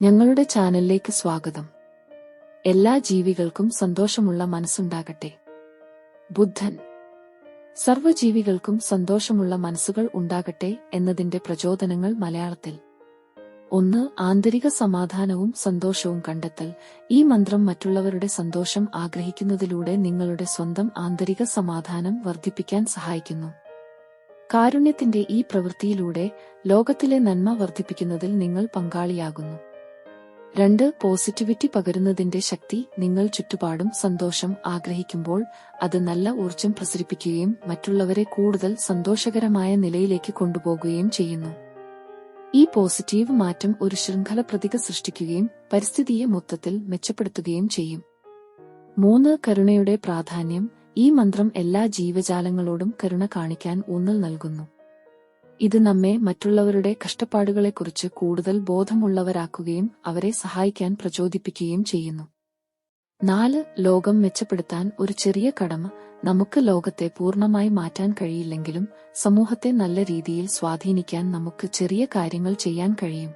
ഞങ്ങളുടെ ചാനലിലേക്ക് സ്വാഗതം. എല്ലാ ജീവികൾക്കും സന്തോഷമുള്ള മനസ്സുണ്ടാകട്ടെ. ബുദ്ധൻ. സർവ്വജീവികൾക്കും സന്തോഷമുള്ള മനസ്സുകൾ ഉണ്ടാകട്ടെ എന്നതിന്റെ പ്രചോദനങ്ങൾ മലയാളത്തിൽ. 1. ആന്തരിക സമാധാനവും സന്തോഷവും കണ്ടെത്തൽ. ഈ മന്ത്രം മറ്റുള്ളവരുടെ സന്തോഷം ആഗ്രഹിക്കുന്നതിലൂടെ നിങ്ങളുടെ സ്വന്തം ആന്തരിക സമാധാനം വർദ്ധിപ്പിക്കാൻ സഹായിക്കുന്നു. കാരുണ്യത്തിന്റെ ഈ പ്രവൃത്തിയിലൂടെ ലോകത്തിലെ നന്മ വർദ്ധിപ്പിക്കുന്നതിൽ നിങ്ങൾ പങ്കാളിയാകുന്നു. 2. പോസിറ്റിവിറ്റി പകരുന്നതിന്റെ ശക്തി. നിങ്ങൾ ചുറ്റുപാടും സന്തോഷം ആഗ്രഹിക്കുമ്പോൾ അത് നല്ല ഊർജം പ്രസരിപ്പിക്കുകയും മറ്റുള്ളവരെ കൂടുതൽ സന്തോഷകരമായ നിലയിലേക്ക് കൊണ്ടുപോകുകയും ചെയ്യുന്നു. ഈ പോസിറ്റീവ് മാറ്റം ഒരു ശൃംഖല പ്രതിക സൃഷ്ടിക്കുകയും പരിസ്ഥിതിയെ മൊത്തത്തിൽ മെച്ചപ്പെടുത്തുകയും ചെയ്യും. 3. കരുണയുടെ പ്രാധാന്യം. ഈ മന്ത്രം എല്ലാ ജീവജാലങ്ങളോടും കരുണ കാണിക്കാൻ ഊന്നൽ നൽകുന്നു. ഇത് നമ്മെ മറ്റുള്ളവരുടെ കഷ്ടപ്പാടുകളെക്കുറിച്ച് കൂടുതൽ ബോധമുള്ളവരാക്കുകയും അവരെ സഹായിക്കാൻ പ്രചോദിപ്പിക്കുകയും ചെയ്യുന്നു. 4. ലോകം മെച്ചപ്പെടുത്താൻ ഒരു ചെറിയ കടമ. നമുക്ക് ലോകത്തെ പൂർണ്ണമായി മാറ്റാൻ കഴിയില്ലെങ്കിലും സമൂഹത്തെ നല്ല രീതിയിൽ സ്വാധീനിക്കാൻ നമുക്ക് ചെറിയ കാര്യങ്ങൾ ചെയ്യാൻ കഴിയും.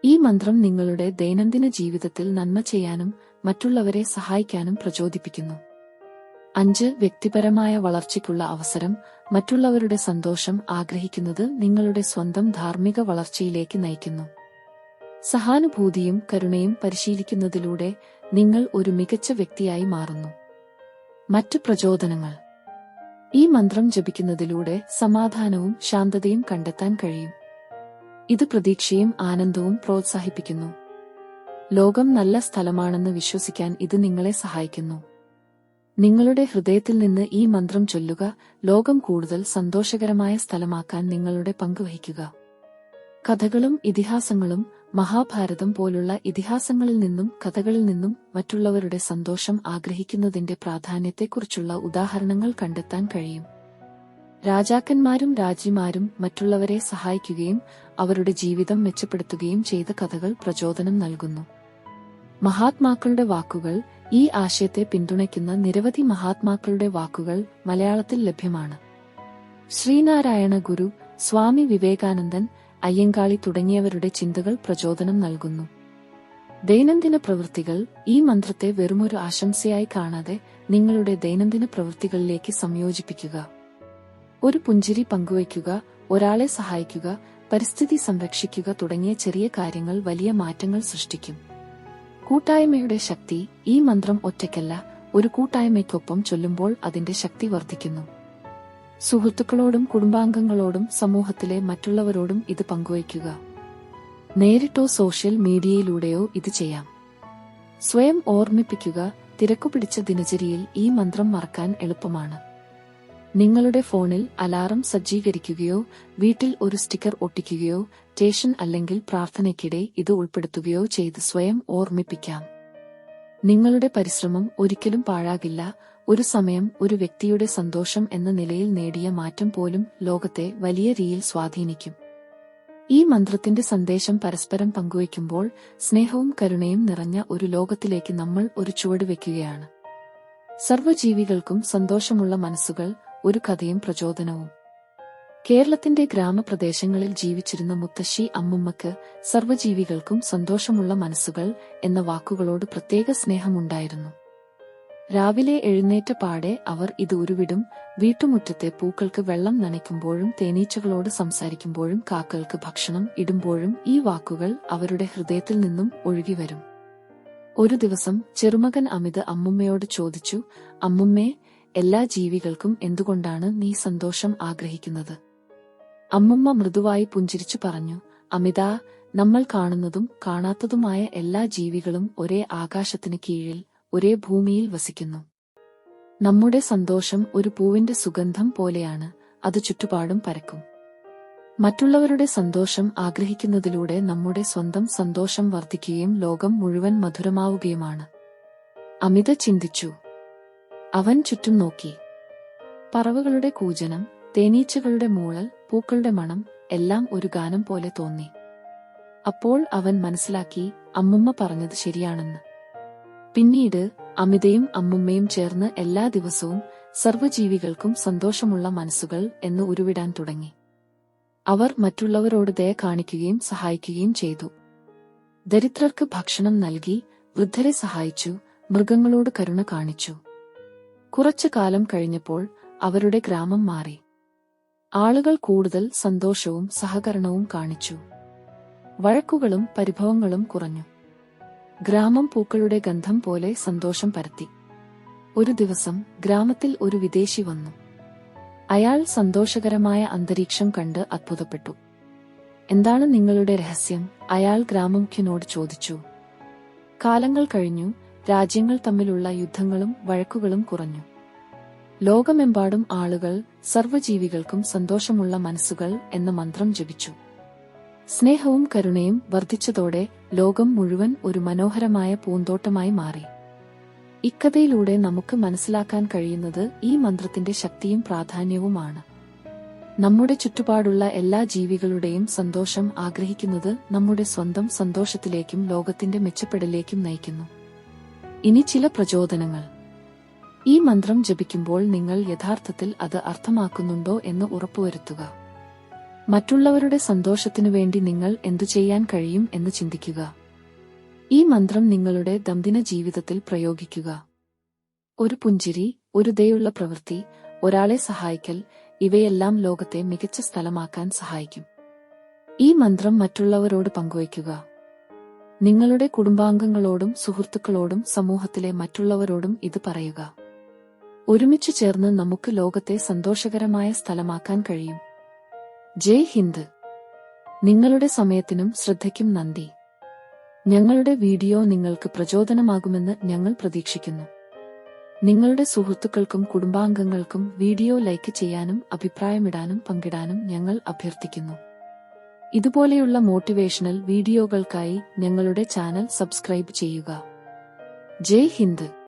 ഈ മന്ത്രം നിങ്ങളുടെ ദൈനംദിന ജീവിതത്തിൽ നന്മ ചെയ്യാനും മറ്റുള്ളവരെ സഹായിക്കാനും പ്രചോദിപ്പിക്കുന്നു. 5. വ്യക്തിപരമായ വളർച്ചയ്ക്കുള്ള അവസരം. മറ്റുള്ളവരുടെ സന്തോഷം ആഗ്രഹിക്കുന്നത് നിങ്ങളുടെ സ്വന്തം ധാർമ്മിക വളർച്ചയിലേക്ക് നയിക്കുന്നു. സഹാനുഭൂതിയും കരുണയും പരിശീലിക്കുന്നതിലൂടെ നിങ്ങൾ ഒരു മികച്ച വ്യക്തിയായി മാറുന്നു. മറ്റ് പ്രചോദനങ്ങൾ. ഈ മന്ത്രം ജപിക്കുന്നതിലൂടെ സമാധാനവും ശാന്തതയും കണ്ടെത്താൻ കഴിയും. ഇത് പ്രതീക്ഷയും ആനന്ദവും പ്രോത്സാഹിപ്പിക്കുന്നു. ലോകം നല്ല സ്ഥലമാണെന്ന് വിശ്വസിക്കാൻ ഇത് നിങ്ങളെ സഹായിക്കുന്നു. നിങ്ങളുടെ ഹൃദയത്തിൽ നിന്ന് ഈ മന്ത്രം ചൊല്ലുക. ലോകം കൂടുതൽ സന്തോഷകരമായ സ്ഥലമാക്കാൻ നിങ്ങളുടെ പങ്ക് വഹിക്കുക. കഥകളും ഇതിഹാസങ്ങളും. മഹാഭാരതം പോലുള്ള ഇതിഹാസങ്ങളിൽ നിന്നും കഥകളിൽ നിന്നും മറ്റുള്ളവരുടെ സന്തോഷം ആഗ്രഹിക്കുന്നതിന്റെ പ്രാധാന്യത്തെക്കുറിച്ചുള്ള ഉദാഹരണങ്ങൾ കണ്ടെത്താൻ കഴിയും. രാജാക്കന്മാരും രാജ്ഞിമാരും മറ്റുള്ളവരെ സഹായിക്കുകയും അവരുടെ ജീവിതം മെച്ചപ്പെടുത്തുകയും ചെയ്ത കഥകൾ പ്രചോദനം നൽകുന്നു. മഹാത്മാക്കളുടെ വാക്കുകൾ. ഈ ആശയത്തെ പിന്തുണയ്ക്കുന്ന നിരവധി മഹാത്മാക്കളുടെ വാക്കുകൾ മലയാളത്തിൽ ലഭ്യമാണ്. ശ്രീനാരായണ ഗുരു, സ്വാമി വിവേകാനന്ദൻ, അയ്യങ്കാളി തുടങ്ങിയവരുടെ ചിന്തകൾ പ്രചോദനം നൽകുന്നു. ദൈനംദിന പ്രവൃത്തികൾ. ഈ മന്ത്രത്തെ വെറുമൊരു ആശംസയായി കാണാതെ നിങ്ങളുടെ ദൈനംദിന പ്രവൃത്തികളിലേക്ക് സംയോജിപ്പിക്കുക. ഒരു പുഞ്ചിരി പങ്കുവയ്ക്കുക, ഒരാളെ സഹായിക്കുക, പരിസ്ഥിതി സംരക്ഷിക്കുക തുടങ്ങിയ ചെറിയ കാര്യങ്ങൾ വലിയ മാറ്റങ്ങൾ സൃഷ്ടിക്കും. കൂട്ടായ്മയുടെ ശക്തി. ഈ മന്ത്രം ഒറ്റയ്ക്കല്ല, ഒരു കൂട്ടായ്മയ്ക്കൊപ്പം ചൊല്ലുമ്പോൾ അതിന്റെ ശക്തി വർദ്ധിക്കുന്നു. സുഹൃത്തുക്കളോടും കുടുംബാംഗങ്ങളോടും സമൂഹത്തിലെ മറ്റുള്ളവരോടും ഇത് പങ്കുവയ്ക്കുക. നേരിട്ടോ സോഷ്യൽ മീഡിയയിലൂടെയോ ഇത് ചെയ്യാം. സ്വയം ഓർമ്മിപ്പിക്കുക. തിരക്കുപിടിച്ച ദിനചര്യയിൽ ഈ മന്ത്രം മറക്കാൻ എളുപ്പമാണ്. നിങ്ങളുടെ ഫോണിൽ അലാറം സജ്ജീകരിക്കുകയോ വീട്ടിൽ ഒരു സ്റ്റിക്കർ ഒട്ടിക്കുകയോ സ്റ്റേഷൻ അല്ലെങ്കിൽ പ്രാർത്ഥനയ്ക്കിടെ ഇത് ഉൾപ്പെടുത്തുകയോ ചെയ്ത് സ്വയം ഓർമ്മിപ്പിക്കാം. നിങ്ങളുടെ പരിശ്രമം ഒരിക്കലും പാഴാകില്ല. ഒരു സമയം ഒരു വ്യക്തിയുടെ സന്തോഷം എന്ന നിലയിൽ നേടിയ മാറ്റം പോലും ലോകത്തെ വലിയ രീതിയിൽ സ്വാധീനിക്കും. ഈ മന്ത്രത്തിന്റെ സന്ദേശം പരസ്പരം പങ്കുവയ്ക്കുമ്പോൾ സ്നേഹവും കരുണയും നിറഞ്ഞ ഒരു ലോകത്തിലേക്ക് നമ്മൾ ഒരു ചുവട് വയ്ക്കുകയാണ്. സർവ്വജീവികൾക്കും സന്തോഷമുള്ള മനസ്സുകൾ. ഒരു കഥയും പ്രചോദനവും. കേരളത്തിന്റെ ഗ്രാമപ്രദേശങ്ങളിൽ ജീവിച്ചിരുന്ന മുത്തശ്ശി അമ്മുമ്മക്ക് സർവ്വജീവികൾക്കും സന്തോഷമുള്ള മനസ്സുകൾ എന്ന വാക്കുകളോട് പ്രത്യേക സ്നേഹമുണ്ടായിരുന്നു. രാവിലെ എഴുന്നേറ്റ പാടെ അവർ ഇത് ഉരുവിടും. വീട്ടുമുറ്റത്തെ പൂക്കൾക്ക് വെള്ളം നനയ്ക്കുമ്പോഴും തേനീച്ചകളോട് സംസാരിക്കുമ്പോഴും കാക്കകൾക്ക് ഭക്ഷണം ഇടുമ്പോഴും ഈ വാക്കുകൾ അവരുടെ ഹൃദയത്തിൽ നിന്നും ഒഴുകിവരും. ഒരു ദിവസം ചെറുമകൻ അമിത് അമ്മുമ്മയോട് ചോദിച്ചു, "അമ്മുമ്മേ, എല്ലാ ജീവികൾക്കും എന്തുകൊണ്ടാണ് നീ സന്തോഷം ആഗ്രഹിക്കുന്നത്?" അമ്മുമ്മ മൃദുവായി പുഞ്ചിരിച്ചു പറഞ്ഞു, "അമിതാ, നമ്മൾ കാണുന്നതും കാണാത്തതുമായ എല്ലാ ജീവികളും ഒരേ ആകാശത്തിന് കീഴിൽ ഒരേ ഭൂമിയിൽ വസിക്കുന്നു. നമ്മുടെ സന്തോഷം ഒരു പൂവിന്റെ സുഗന്ധം പോലെയാണ്. അത് ചുറ്റുപാടും പരക്കും. മറ്റുള്ളവരുടെ സന്തോഷം ആഗ്രഹിക്കുന്നതിലൂടെ നമ്മുടെ സ്വന്തം സന്തോഷം വർദ്ധിക്കുകയും ലോകം മുഴുവൻ മധുരമാവുകയുമാണ്." അമിത ചിന്തിച്ചു. അവൻ ചുറ്റും നോക്കി. പറവകളുടെ കൂജനം, തേനീച്ചകളുടെ മൂളൽ, പൂക്കളുടെ മണം എല്ലാം ഒരു ഗാനം പോലെ തോന്നി. അപ്പോൾ അവൻ മനസ്സിലാക്കി, അമ്മുമ്മ പറഞ്ഞത് ശരിയാണെന്ന്. പിന്നീട് അമിതയും അമ്മുമ്മയും ചേർന്ന് എല്ലാ ദിവസവും സർവ്വജീവികൾക്കും സന്തോഷമുള്ള മനസ്സുകൾ എന്ന് ഉരുവിടാൻ തുടങ്ങി. അവർ മറ്റുള്ളവരോട് ദയ കാണിക്കുകയും സഹായിക്കുകയും ചെയ്തു. ദരിദ്രർക്ക് ഭക്ഷണം നൽകി, വൃദ്ധരെ സഹായിച്ചു, മൃഗങ്ങളോട് കരുണ കാണിച്ചു. കുറച്ചു കാലം കഴിഞ്ഞപ്പോൾ അവരുടെ ഗ്രാമം മാറി. ആളുകൾ കൂടുതൽ സന്തോഷവും സഹകരണവും കാണിച്ചു. വഴക്കുകളും പരിഭവങ്ങളും കുറഞ്ഞു. ഗ്രാമം പൂക്കളുടെ ഗന്ധം പോലെ സന്തോഷം പരത്തി. ഒരു ദിവസം ഗ്രാമത്തിൽ ഒരു വിദേശി വന്നു. അയാൾ സന്തോഷകരമായ അന്തരീക്ഷം കണ്ട് അത്ഭുതപ്പെട്ടു. എന്താണ് നിങ്ങളുടെ രഹസ്യം? അയാൾ ഗ്രാമമുഖ്യനോട് ചോദിച്ചു. കാലങ്ങൾ കഴിഞ്ഞു, രാജ്യങ്ങൾ തമ്മിലുള്ള യുദ്ധങ്ങളും വഴക്കുകളും കുറഞ്ഞു. ലോകമെമ്പാടും ആളുകൾ സർവ്വജീവികൾക്കും സന്തോഷമുള്ള മനസ്സുകൾ എന്ന മന്ത്രം ജപിച്ചു. സ്നേഹവും കരുണയും വർദ്ധിച്ചതോടെ ലോകം മുഴുവൻ ഒരു മനോഹരമായ പൂന്തോട്ടമായി മാറി. ഇക്കഥയിലൂടെ നമുക്ക് മനസ്സിലാക്കാൻ കഴിയുന്നത് ഈ മന്ത്രത്തിന്റെ ശക്തിയും പ്രാധാന്യവുമാണ്. നമ്മുടെ ചുറ്റുപാടുള്ള എല്ലാ ജീവികളുടെയും സന്തോഷം ആഗ്രഹിക്കുന്നത് നമ്മുടെ സ്വന്തം സന്തോഷത്തിലേക്കും ലോകത്തിന്റെ മെച്ചപ്പെടലേക്കും നയിക്കുന്നു. ഇനി ചില പ്രചോദനങ്ങൾ. ഈ മന്ത്രം ജപിക്കുമ്പോൾ നിങ്ങൾ യഥാർത്ഥത്തിൽ അത് അർത്ഥമാക്കുന്നുണ്ടോ എന്ന് ഉറപ്പുവരുത്തുക. മറ്റുള്ളവരുടെ സന്തോഷത്തിനു വേണ്ടി നിങ്ങൾ എന്തു ചെയ്യാൻ കഴിയും എന്ന് ചിന്തിക്കുക. ഈ മന്ത്രം നിങ്ങളുടെ ദൈനംദിന ജീവിതത്തിൽ പ്രയോഗിക്കുക. ഒരു പുഞ്ചിരി, ഒരു ദയുള്ള പ്രവൃത്തി, ഒരാളെ സഹായിക്കൽ, ഇവയെല്ലാം ലോകത്തെ മികച്ച സ്ഥലമാക്കാൻ സഹായിക്കും. ഈ മന്ത്രം മറ്റുള്ളവരോട് പങ്കുവയ്ക്കുക. നിങ്ങളുടെ കുടുംബാംഗങ്ങളോടും സുഹൃത്തുക്കളോടും സമൂഹത്തിലെ മറ്റുള്ളവരോടും ഇത് പറയുക. ഒരുമിച്ചു ചേർന്ന് നമുക്ക് ലോകത്തെ സന്തോഷകരമായ സ്ഥലമാക്കാൻ കഴിയും. ജയ് ഹിന്ദ്. നിങ്ങളുടെ സമയത്തിനും ശ്രദ്ധയ്ക്കും നന്ദി. ഞങ്ങളുടെ വീഡിയോ നിങ്ങൾക്ക് പ്രചോദനമാകുമെന്ന് ഞങ്ങൾ പ്രതീക്ഷിക്കുന്നു. നിങ്ങളുടെ സുഹൃത്തുക്കൾക്കും കുടുംബാംഗങ്ങൾക്കും വീഡിയോ ലൈക്ക് ചെയ്യാനും അഭിപ്രായമിടാനും പങ്കിടാനും ഞങ്ങൾ അഭ്യർത്ഥിക്കുന്നു. ഇതുപോലെയുള്ള മോട്ടിവേഷണൽ വീഡിയോകൾക്കായി ഞങ്ങളുടെ ചാനൽ സബ്സ്ക്രൈബ് ചെയ്യുക. ജയ് ഹിന്ദ്.